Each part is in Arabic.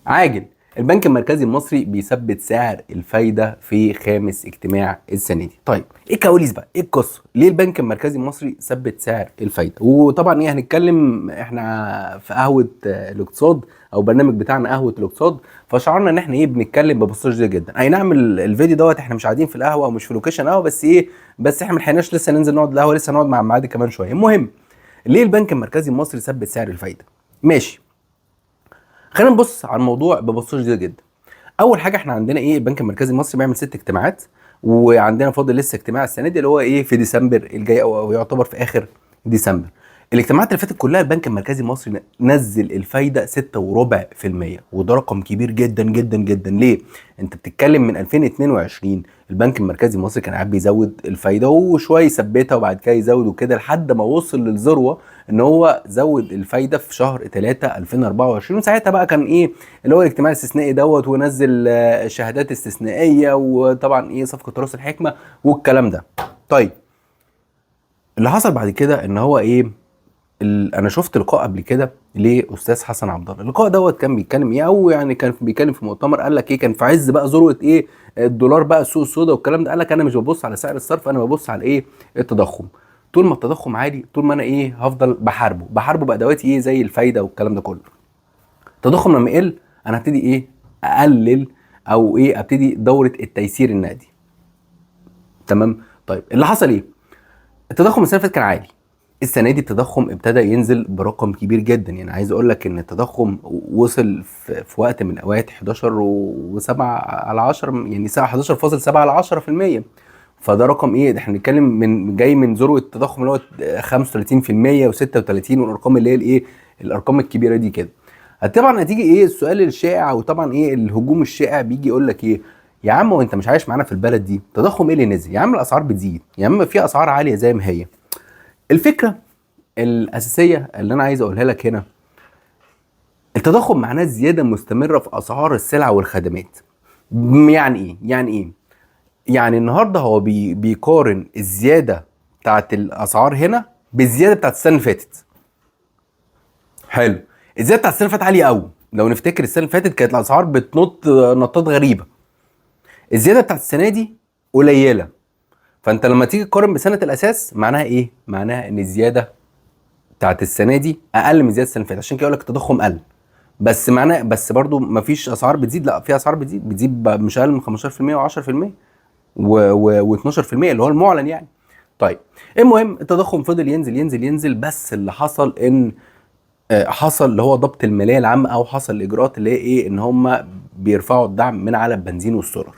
عاجل. البنك المركزي المصري بيثبت سعر الفايدة في خامس اجتماع السنة دي. طيب ايه الكواليس بقى؟ ايه القصة؟ ليه البنك المركزي المصري ثبت سعر الفايدة؟ وطبعا ايه هنتكلم احنا في قهوة الاقتصاد او برنامج بتاعنا قهوة الاقتصاد، فشعرنا ان احنا ايه بنتكلم ببساطة جدا. اي نعم الفيديو دوت احنا مش قاعدين في القهوة او مش في لوكيشن قهوة، بس ايه، بس احنا ملحقناش لسه ننزل نقعد القهوة، لسه نقعد مع المعادي كمان شوية. المهم، ليه البنك المركزي المصري ثبت سعر الفايدة؟ ماشي، خلينا نبص على الموضوع ببساطه شديده جدا. اول حاجه احنا عندنا ايه، البنك المركزي المصري بيعمل 6 اجتماعات، وعندنا فاضل لسه اجتماع السنه دي اللي هو ايه في ديسمبر الجاي او يعتبر في اخر ديسمبر. الاجتماعات اللي فاتت كلها البنك المركزي المصري نزل الفايده 6.25%، وده رقم كبير جدا جدا جدا. ليه؟ انت بتتكلم من 2022 البنك المركزي المصري كان قاعد بيزود الفايده وشويه يثبتها وبعد كده يزود وكده لحد ما وصل للذروه ان هو زود الفايده في شهر 3 2024. وساعتها بقى كان ايه اللي هو الاجتماع الاستثنائي دوت، ونزل شهادات استثنائيه، وطبعا ايه صفقه راس الحكمه والكلام ده. طيب اللي حصل بعد كده ان هو ايه، انا شفت لقاء قبل كده لاستاذ حسن عبد الله. اللقاء دوت كان بيتكلم ايه، او يعني كان بيتكلم في مؤتمر، قال لك ايه، كان في عز بقى ذروه ايه الدولار بقى السوق السوداء والكلام ده. قال لك انا مش ببص على سعر الصرف، انا ببص على ايه التضخم. طول ما التضخم عالي طول ما انا ايه هفضل بحاربه بادواتي ايه زي الفايده والكلام ده كله. التضخم لما يقل انا هبتدي ايه اقلل او ايه ابتدي دوره التيسير النقدي. تمام. طيب اللي حصل ايه، التضخم السنه اللي فاتت كان عالي، السنه دي التضخم ابتدى ينزل برقم كبير جدا. يعني عايز اقول لك ان التضخم وصل في وقت من الاوقات 11.7 على 10، يعني 11.7 على 10%. فده رقم ايه، ده احنا بنتكلم من جاي من ذروه التضخم اللي هو 35% و36 والارقام اللي هي الايه الارقام الكبيره دي كده. طبعا هتيجي ايه السؤال الشائع، وطبعا ايه الهجوم الشائع بيجي يقول لك ايه، يا عم وانت مش عايش معانا في البلد دي، تضخم ايه اللي نزل؟ يا عم الاسعار بتزيد، يا عم في اسعار عاليه زي ما هي. الفكره الاساسيه اللي انا عايز اقولها لك هنا، التضخم معناه زياده مستمره في اسعار السلع والخدمات. يعني ايه يعني النهارده هو بيقارن الزياده بتاعت الاسعار هنا بالزياده بتاعت السنه اللي فاتت. حلو. الزياده بتاعت السنه اللي فاتت عاليه قوي، لو نفتكر السنه اللي فاتت كانت الاسعار بتنط نطات غريبه. الزياده بتاعت السنه دي قليله. فانت لما تيجي تقارن بسنه الاساس معناها ايه، معناها ان الزياده بتاعت السنه دي اقل من زياده السنه اللي فاتت، عشان كده يقول لك التضخم قل. بس معناه بس برضو مفيش اسعار بتزيد، لا في اسعار بتزيد مش اقل من 15% و10% و12% اللي هو المعلن يعني. طيب المهم التضخم فضل ينزل ينزل ينزل، بس اللي حصل ان حصل اللي هو ضبط الماليه العامه، او حصل الاجراءات اللي هي ايه ان هم بيرفعوا الدعم من على البنزين والسولار.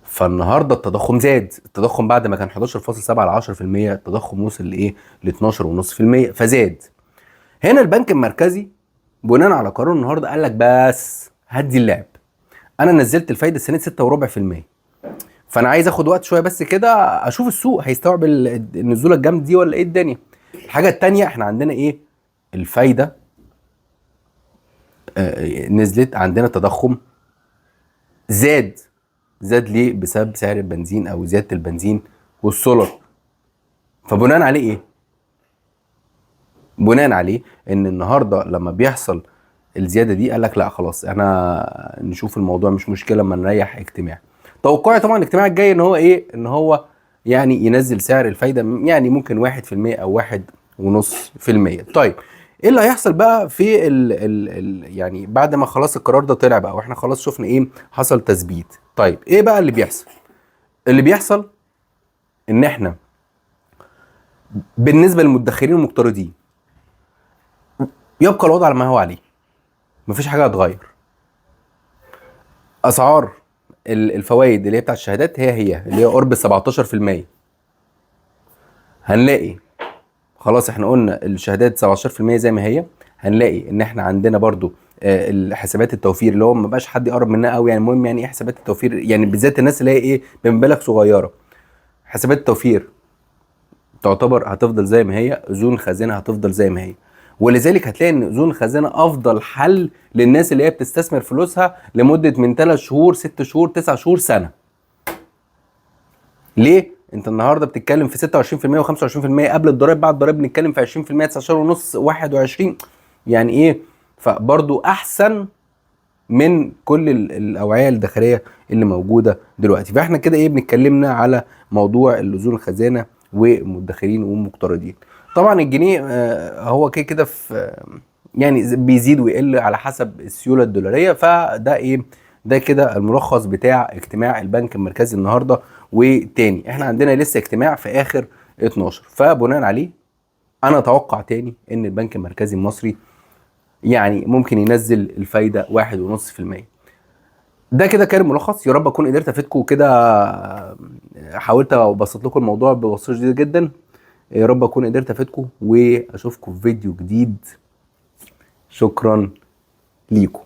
فالنهارده التضخم زاد، التضخم بعد ما كان 11.7 على 10% التضخم وصل لايه ل 12.5%، فزاد. هنا البنك المركزي بناء على قرار النهارده قال لك بس هدي اللعب، انا نزلت الفايده السنه دي 6.25%، فانا عايز اخد وقت شويه بس كده اشوف السوق هيستوعب النزوله الجامده دي ولا ايه الدنيا. الحاجه التانيه احنا عندنا ايه، الفايده نزلت، عندنا تضخم زاد. زاد ليه؟ بسبب سعر البنزين او زياده البنزين والسولار. فبناء عليه ايه، بناء عليه ان النهارده لما بيحصل الزياده دي قال لك لا خلاص احنا نشوف الموضوع مش مشكله اما نريح اجتماع. توقعي طبعا الاجتماع الجاي ان هو ايه، ان هو يعني ينزل سعر الفايده يعني ممكن 1% او 1.5%. طيب ايه اللي هيحصل بقى في ال يعني بعد ما خلاص القرار ده طلع بقى واحنا خلاص شفنا ايه حصل تثبيت؟ طيب ايه بقى اللي بيحصل؟ اللي بيحصل ان احنا بالنسبه للمدخرين والمقترضين يبقى الوضع على ما هو عليه، مفيش حاجه هتتغير. اسعار الفوائد اللي هي بتاعت الشهادات هي اللي هي قرب 17%. هنلاقي خلاص احنا قلنا الشهادات 17% زي ما هي. هنلاقي ان احنا عندنا برضو الحسابات التوفير اللي هو ما بقاش حد يقرب منها قوي. يعني المهم يعني ايه حسابات التوفير، يعني بالذات الناس اللي هي ايه بمبالغ صغيره، حسابات التوفير تعتبر هتفضل زي ما هي، اذون الخزانه هتفضل زي ما هي. ولذلك هتلاقي ان اذون الخزانه افضل حل للناس اللي هي بتستثمر فلوسها لمده من 3 شهور 6 شهور 9 شهور سنه. ليه؟ انت النهارده بتتكلم في 26% و25% قبل الضرايب، بعد الضرايب بنتكلم في 20%، 19 ونص 21. يعني ايه؟ فبرضو احسن من كل الاوعيه الداخليه اللي موجوده دلوقتي. فاحنا كده ايه بنتكلمنا على موضوع اللزوم الخزانه ومدخرين ومقترضين. طبعا الجنيه هو كده كده في يعني بيزيد ويقل على حسب السيوله الدولاريه. فده ايه، ده كده الملخص بتاع اجتماع البنك المركزي النهارده. وتاني احنا عندنا لسه اجتماع في اخر 12، فبناء عليه انا اتوقع تاني ان البنك المركزي المصري يعني ممكن ينزل الفايده 1.5%. ده كده كان ملخص، يا رب اكون قدرت افيدكم كده. حاولت ابسط لكم الموضوع ببساطه شديده جدا. يا رب اكون قدرت افيدكم، واشوفكم في فيديو جديد. شكرا ليكم.